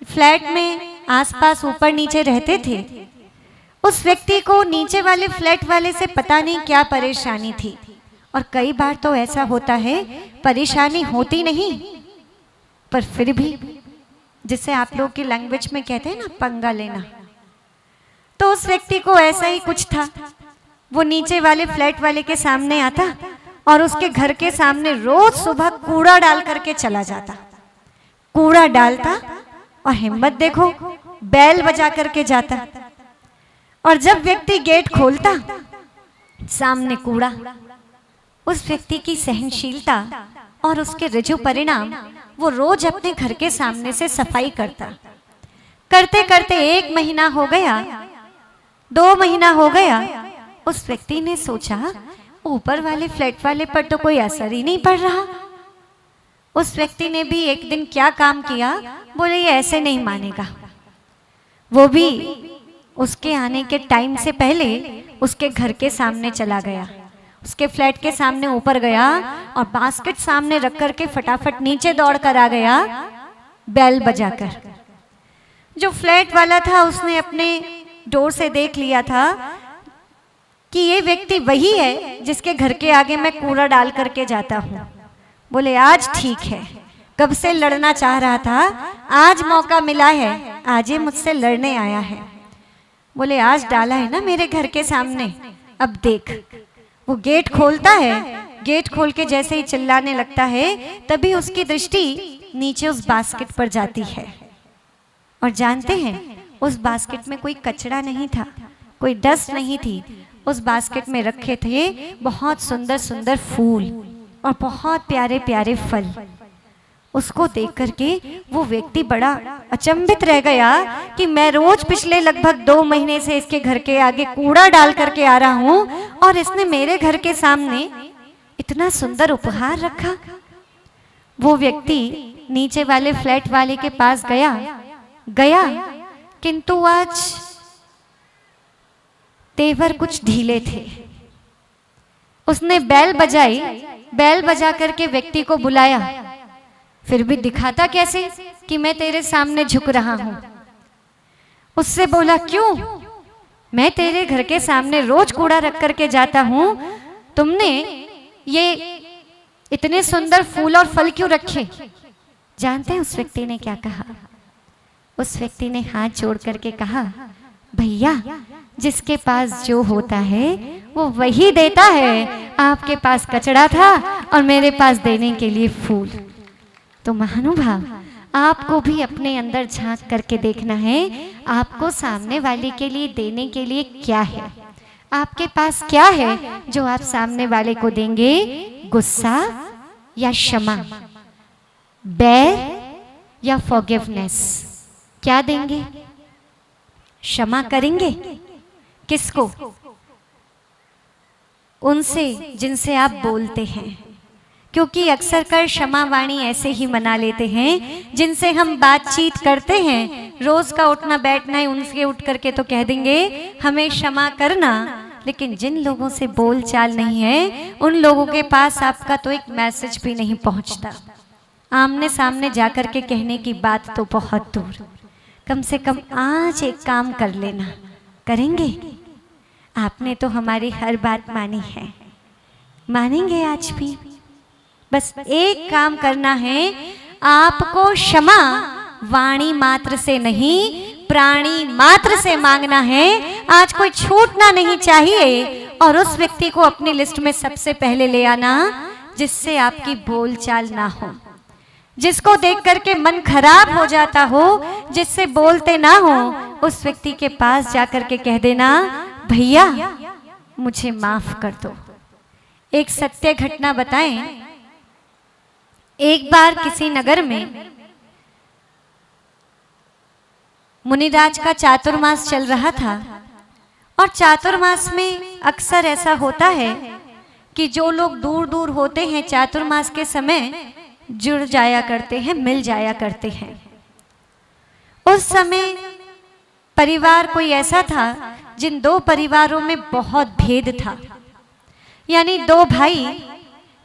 फ्लैट में आसपास ऊपर नीचे रहते थे। उस व्यक्ति को नीचे वाले फ्लैट वाले से पता नहीं क्या परेशानी थी, और कई बार तो ऐसा होता है परेशानी होती नहीं पर फिर भी, जिसे आप लोग की लैंग्वेज में कहते हैं ना, पंगा लेना। तो उस व्यक्ति को ऐसा ही कुछ था। वो नीचे वाले फ्लैट वाले के सामने आता और उसके घर के सामने रोज सुबह कूड़ा डाल करके चला जाता। कूड़ा डालता और हिम्मत देखो बैल बजा करके जाता, और जब व्यक्ति गेट खोलता सामने कूड़ा। उस व्यक्ति की सहनशीलता और उसके रिजु परिणाम, वो रोज अपने घर के सामने से सफाई करता। करते करते 1 महीना हो गया, 2 महीना हो गया। उस व्यक्ति ने सोचा ऊपर वाले फ्लैट वाले पर तो कोई असर ही नहीं पड़ रहा। उस व्यक्ति ने भी एक दिन क्या काम किया, बोले ये ऐसे नहीं मानेगा। वो भी उसके आने के टाइम से पहले उसके घर के सामने चला गया, उसके फ्लैट के सामने ऊपर गया और बास्केट सामने रख करके फटाफट नीचे दौड़ कर आ गया बैल बजाकर। जो फ्लैट वाला था उसने अपने डोर से देख लिया था कि ये व्यक्ति वही है जिसके घर के आगे मैं कूड़ा डाल करके जाता हूँ। बोले आज ठीक है, कब से लड़ना चाह रहा था, आज मौका मिला है, आज ही मुझसे लड़ने आया है। बोले आज डाला है ना मेरे घर के सामने, अब देख। वो गेट खोलता है, गेट खोल के जैसे ही चिल्लाने लगता है तभी उसकी दृष्टि नीचे उस बास्केट पर जाती है। और जानते हैं उस बास्केट में कोई कचरा नहीं था, कोई डस्ट नहीं थी। उस बास्केट में रखे थे बहुत सुंदर सुंदर फूल और बहुत प्यारे प्यारे फल। उसको देख करके वो व्यक्ति बड़ा अचंभित रह गया कि मैं रोज पिछले लगभग 2 महीने से इसके घर के आगे कूड़ा डाल करके आ रहा हूँ और इसने मेरे घर के सामने इतना सुंदर उपहार रखा। वो व्यक्ति नीचे वाले फ्लैट वाले के पास गया, किंतु आज तेवर कुछ ढीले थे। उसने बैल बजाई, बैल बजा करके व्यक्ति को बुलाया, फिर भी दिखाता कैसे कि मैं तेरे सामने झुक रहा हूं। उससे बोला, क्यों? मैं तेरे घर के सामने रोज कूड़ा रख करके जाता हूं, तुमने ये इतने सुंदर फूल और फल क्यों रखे? जानते हैं उस व्यक्ति ने क्या कहा? उस व्यक्ति ने हाथ जोड़ करके कहा, भैया जिसके पास जो होता है वो वही देता है। आपके पास कचड़ा था और मेरे पास देने के लिए फूल। तो महानुभाव, आपको भी अपने अंदर झांक करके देखना है, आपको सामने वाले के लिए देने के लिए क्या है। आपके पास क्या है जो आप सामने वाले को देंगे? गुस्सा या क्षमा, बैर या फॉरगिवनेस? क्या देंगे? क्षमा करेंगे किसको? उनसे जिनसे आप बोलते हैं, क्योंकि अक्सर कर क्षमा वाणी ऐसे ही मना लेते हैं जिनसे हम बातचीत करते हैं, रोज का उठना बैठना है, उनसे उठ करके तो कह देंगे हमें क्षमा करना। लेकिन जिन लोगों से बोल चाल नहीं है, उन लोगों के पास आपका तो एक मैसेज भी नहीं पहुंचता। आमने सामने जाकर के कहने की बात तो बहुत दूर, कम से कम आज एक काम कर लेना। करेंगे? आपने तो हमारी हर बात मानी है, मानेंगे आज भी? बस एक काम करना है, आपको क्षमा वाणी मात्र से नहीं, प्राणी मात्र से मांगना है। आज कोई छूटना नहीं चाहिए और उस व्यक्ति को अपनी लिस्ट में सबसे पहले ले आना जिससे आपकी बोलचाल ना हो, जिसको देख करके मन खराब हो जाता हो, जिससे बोलते ना हो, उस व्यक्ति के पास जाकर के कह देना, भैया मुझे माफ कर दो। एक सत्य घटना बताएं। एक बार किसी नगर में मुनिराज का चातुर्मास चल रहा था और चातुर्मास में अक्सर ऐसा होता है कि जो लोग दूर दूर होते हैं चातुर्मास के समय जुड़ जाया करते हैं, मिल जाया करते हैं। उस समय परिवार कोई ऐसा था जिन दो परिवारों में बहुत भेद था, यानी दो भाई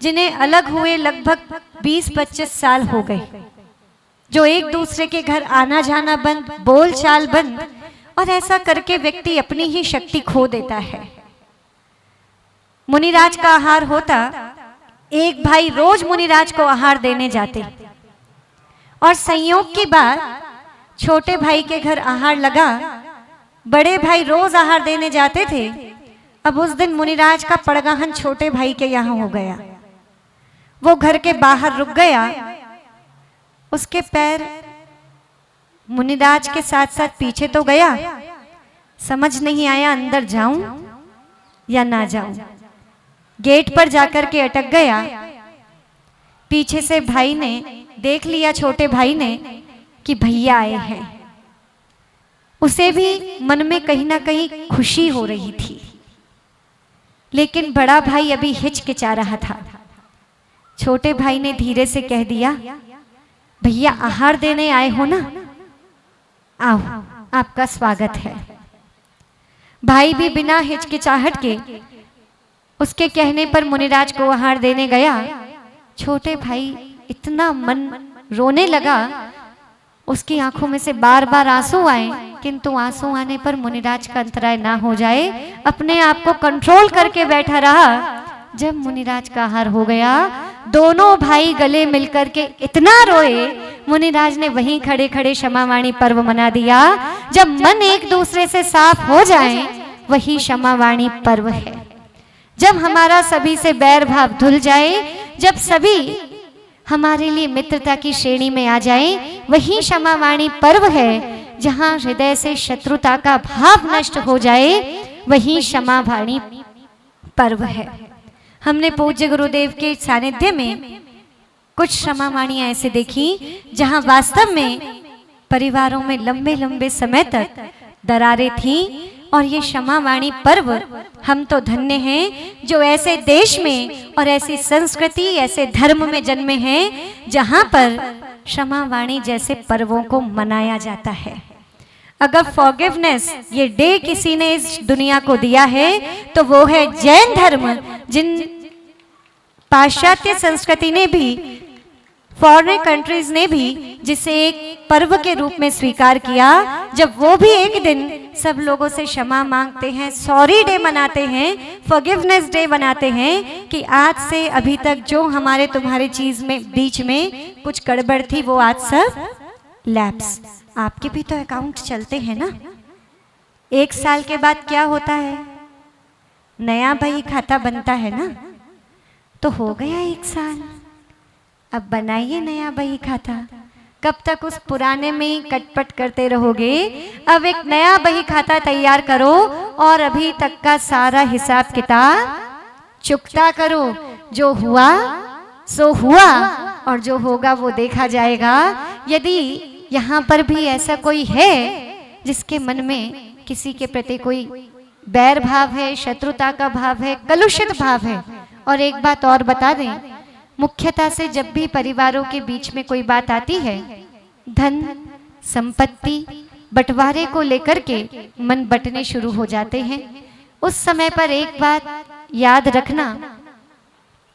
जिन्हें अलग हुए लगभग 20-25 साल हो गए, जो एक दूसरे के घर आना जाना बंद, बोल चाल बंद, और ऐसा करके व्यक्ति अपनी ही शक्ति खो देता है। मुनिराज का आहार होता, एक भाई रोज मुनिराज को आहार देने जाते और संयोग की बात छोटे भाई के घर आहार लगा। बड़े भाई रोज आहार देने जाते थे। अब उस दिन मुनिराज का पड़गाहन छोटे भाई के यहाँ हो गया। वो घर के बाहर रुक गया। उसके पैर मुनिराज के साथ साथ पीछे तो गया, समझ नहीं आया अंदर जाऊं या ना जाऊं। गेट पर जाकर के अटक गया। पीछे से भाई ने देख लिया, छोटे भाई ने, कि भैया आए हैं। उसे भी मन में कहीं ना कहीं खुशी हो रही थी, लेकिन बड़ा भाई अभी हिचकिचा रहा था। छोटे भाई ने धीरे से कह दिया, भैया आहार देने आए हो ना, आओ आपका स्वागत है। भाई भी बिना हिचकिचाहट के उसके कहने पर मुनिराज को आहार देने गया। छोटे भाई इतना मन रोने लगा, उसकी आंखों में से बार बार आंसू आए, किंतु आंसू आने पर मुनिराज का अंतराय ना हो जाए, अपने आप को कंट्रोल करके बैठा रहा। जब मुनिराज का आहार हो गया, दोनों भाई गले मिलकर के इतना रोए, मुनिराज ने वहीं खड़े खड़े क्षमावाणी पर्व मना दिया। जब मन एक दूसरे से साफ हो जाए, वही क्षमावाणी पर्व है। जब हमारा सभी से बैर भाव धुल जाए, जब सभी हमारे लिए मित्रता की श्रेणी में आ जाए, वही क्षमावाणी पर्व है। जहां हृदय से शत्रुता का भाव नष्ट हो जाए, वही क्षमावाणी पर्व है। हमने पूज्य गुरुदेव के सानिध्य में कुछ क्षमावाणियां ऐसे देखी जहां वास्तव में परिवारों में लंबे लंबे समय तक दरारें थीं, और ये क्षमावाणी पर्व हम तो धन्य हैं जो ऐसे देश में और ऐसी संस्कृति, ऐसे धर्म में जन्मे हैं जहां पर क्षमावाणी जैसे पर्वों को मनाया जाता है। अगर फॉरगिवनेस ये डे किसी ने इस दुनिया को दिया है तो वो है जैन धर्म, जिन पाश्चात्य संस्कृति ने भी फॉरेन कंट्रीज ने भी जिसे एक पर्व के रूप में स्वीकार किया, जब वो भी एक दिन सब लोगों से क्षमा मांगते हैं, सॉरी डे मनाते हैं, फॉरगिवनेस डे मनाते हैं कि आज से अभी तक जो हमारे तुम्हारे चीज में बीच में कुछ गड़बड़ थी वो आज सब लैप्स। आपके भी तो अकाउंट चलते हैं ना। 1 साल के बाद क्या होता है? नया बही खाता बनता है ना। तो हो गया 1 साल, अब बनाइए नया बही खाता। कब तक उस पुराने में ही कटपट करते रहोगे? अब एक नया बही खाता तैयार करो और अभी तक का सारा हिसाब किताब चुकता करो। जो हुआ सो हुआ और जो होगा वो देखा जाएगा। यदि यहाँ पर भी ऐसा कोई है जिसके मन में किसी के प्रति कोई बैर भाव है, शत्रुता का भाव है, कलुषित भाव है, और एक बात और बता दें, मुख्यतः से जब भी परिवारों के बीच में कोई बात आती है, धन संपत्ति बंटवारे को लेकर के मन बंटने शुरू हो जाते हैं। उस समय पर एक बात याद रखना,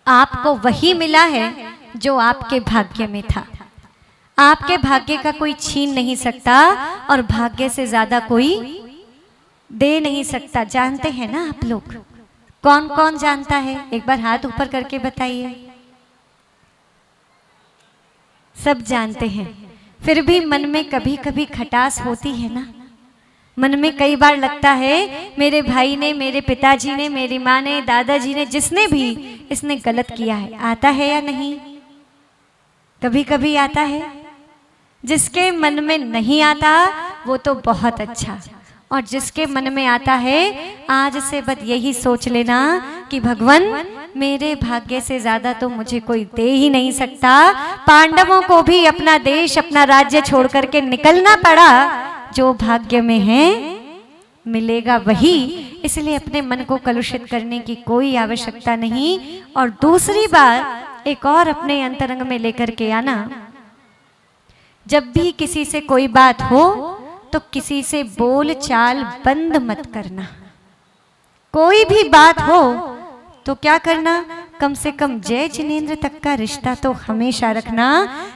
आपको वही मिला है जो आपके भाग्य में था। आपके भाग्य का कोई छीन नहीं सकता और भाग्य से ज्यादा कोई दे नहीं सकता। जानते हैं ना आप लोग? कौन कौन जानता है? एक बार हाथ ऊपर करके बताइए। सब जानते हैं, फिर भी मन में कभी कभी खटास होती है ना। मन में कई बार लगता है मेरे भाई ने, मेरे पिताजी ने, मेरी माँ ने, दादाजी ने, जिसने भी इसने गलत किया है। आता है या नहीं? कभी कभी आता है। जिसके मन में नहीं आता वो तो बहुत अच्छा, और जिसके मन में आता है आज से बस यही सोच लेना कि भगवान मेरे भाग्य से ज्यादा तो मुझे कोई दे ही नहीं सकता। पांडवों को भी अपना देश, अपना राज्य छोड़ करके निकलना पड़ा। जो भाग्य में है मिलेगा वही, इसलिए अपने मन को कलुषित करने की कोई आवश्यकता नहीं। और दूसरी बात एक और अपने अंतरंग में लेकर के आना, जब भी किसी से कोई बात हो तो किसी से बोल चाल बंद मत करना। कोई भी बात हो तो क्या करना, कम से कम जय जिनेंद्र तक का रिश्ता तो हमेशा रखना।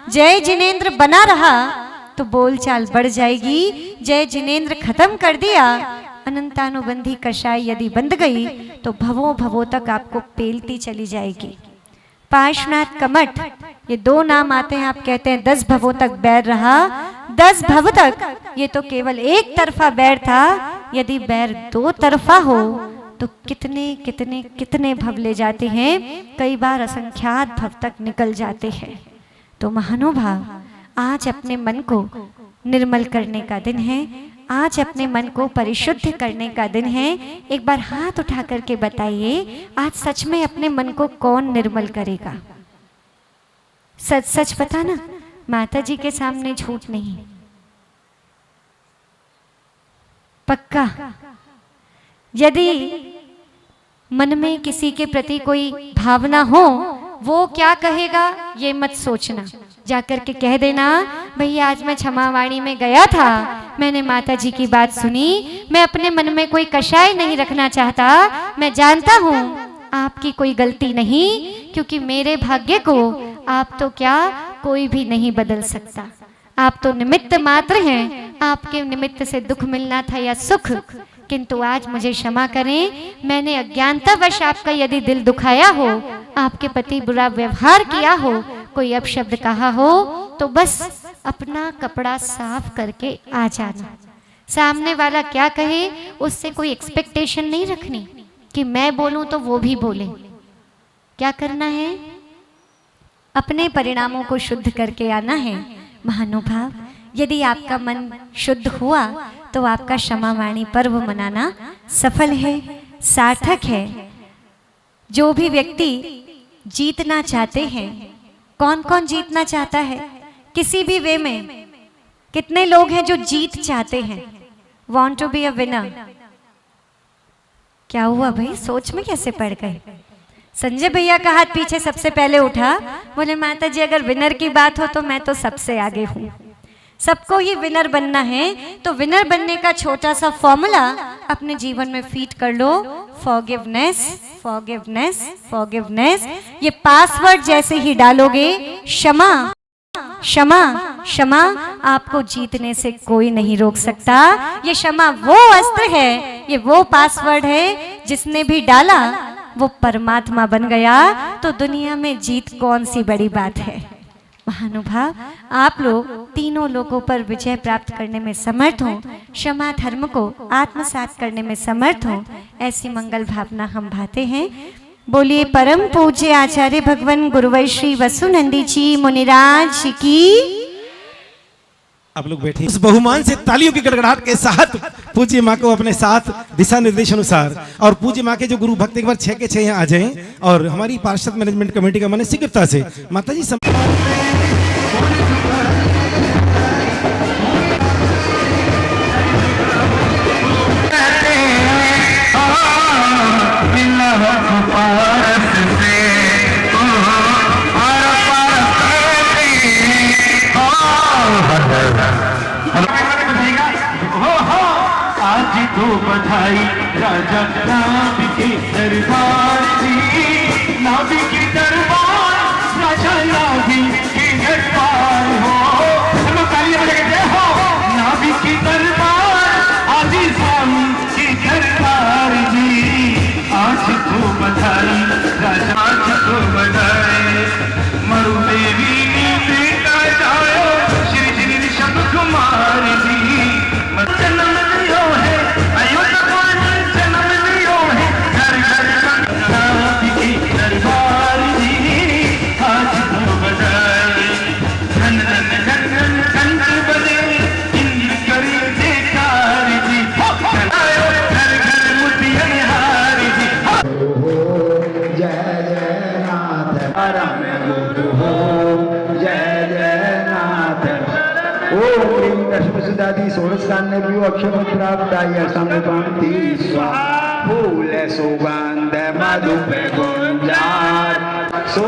जय जिनेंद्र बना रहा तो बोलचाल बढ़ जाएगी। जय जिनेंद्र खत्म कर दिया, अनंतानुबंधी कषाय यदि बंध गई तो भवों भवों तक आपको पेलती चली जाएगी। पार्श्वनाथ कमठ, ये 2 नाम आते हैं। आप कहते हैं 10 भवों तक बैर रहा, 10 भव तक ये तो केवल एक तरफा बैर था। यदि बैर 2 तरफा हो तो कितने कितने कितने भव ले जाते हैं, कई बार असंख्यात भव तक निकल जाते हैं। तो महानुभाव, आज अपने मन को निर्मल करने का दिन है, आज अपने मन को परिशुद्ध करने का दिन है। एक बार हाथ उठा करके बताइए, आज सच में अपने मन को कौन निर्मल करेगा? सच सच बताना, माता जी के सामने झूठ नहीं, पक्का। यदि मन में किसी के प्रति कोई भावना हो, वो क्या कहेगा ये मत सोचना, जाकर के कह देना, भैया आज मैं क्षमावाणी में गया था, मैंने माता जी की बात सुनी, मैं अपने मन में कोई कषाय नहीं रखना चाहता, मैं जानता हूँ आपकी कोई गलती नहीं, क्योंकि मेरे भाग्य को आप तो क्या कोई भी नहीं बदल सकता। आप तो निमित्त मात्र हैं, आपके निमित्त से दुख मिलना था या सुख, किंतु आज मुझे क्षमा करें, मैंने अज्ञानतावश आपका यदि दिल दुखाया हो, आपके प्रति बुरा व्यवहार किया हो, कोई अपशब्द कहा हो, तो बस अपना कपड़ा साफ करके आ जाना। सामने वाला क्या कहे उससे कोई एक्सपेक्टेशन नहीं रखनी कि मैं बोलूं तो वो भी बोले। क्या करना है? अपने परिणामों को शुद्ध करके आना है। महानुभाव, यदि आपका मन शुद्ध हुआ तो आपका क्षमावाणी पर्व मनाना सफल है, सार्थक है। जो भी व्यक्ति जीतना चाहते हैं, कौन कौन जीतना चाहता है किसी भी वे में? कितने लोग हैं जो जीत चाहते हैं? Want to be a winner. क्या हुआ भाई, सोच में कैसे पड़ गए? संजय भैया का हाथ पीछे सबसे पहले उठा, बोले माता जी अगर विनर की बात हो तो मैं तो सबसे आगे हूँ। सबको ही विनर बनना है, तो विनर बनने का छोटा सा फॉर्मूला अपने जीवन में फीड कर लो। Forgiveness, forgiveness, forgiveness. ये पासवर्ड जैसे ही डालोगे, क्षमा क्षमा क्षमा आपको जीतने से कोई नहीं रोक सकता। ये क्षमा वो अस्त्र है, ये वो पासवर्ड है जिसने भी डाला वो परमात्मा बन गया। तो दुनिया में जीत कौन सी बड़ी बात है। महानुभाव, आप लोग तीनों लोगों पर विजय प्राप्त करने में समर्थ हो, क्षमा धर्म को आत्मसात करने में समर्थ हो, ऐसी मंगल भावना हम भाते हैं। बोलिए परम पूज्य आचार्य भगवान गुरुवर श्री वसुनंदी जी मुनिराज की। आप लोग बैठे, उस बहुमान से तालियों की गड़गड़ाहट के साथ पूज्य माँ को अपने साथ दिशा निर्देश अनुसार और पूज्य माँ के जो गुरु भक्त एक बार 6 के 6 यहाँ आ जाएं और हमारी पार्षद मैनेजमेंट कमेटी का मन शीघ्रता से माता जी आज तो बधाई राजा नाभि के दरबार जी, नाभि के दरबार, राजा नाभि के दरबार हो। चलो तालियां बजाते हो। नाभि के दरबार, आदि स्वामी के दरबार जी, आज तो बधाई राजा, आज तो बधाई। मरु देवी बेटा जाओ श्री श्री ऋषभ कुमार जी, जन्म लियो है अयोध्या में, जन्म लियो है घर घर नाभि के दरबार जी, आज तो बधाई। धन धन धन धन कंठ बजे इंद्र करे जयकार जी, आयो घर घर मुतियन हार जी। जय जय नाथ परम गुरु हो, जय जय नाथ। ओम ह्रीं दशमसिद्धादि षोडशकान्य भी अक्षर प्राप्ताय समपान्ति स्वाहा। फूल सुगंध मधुप गुंजार सो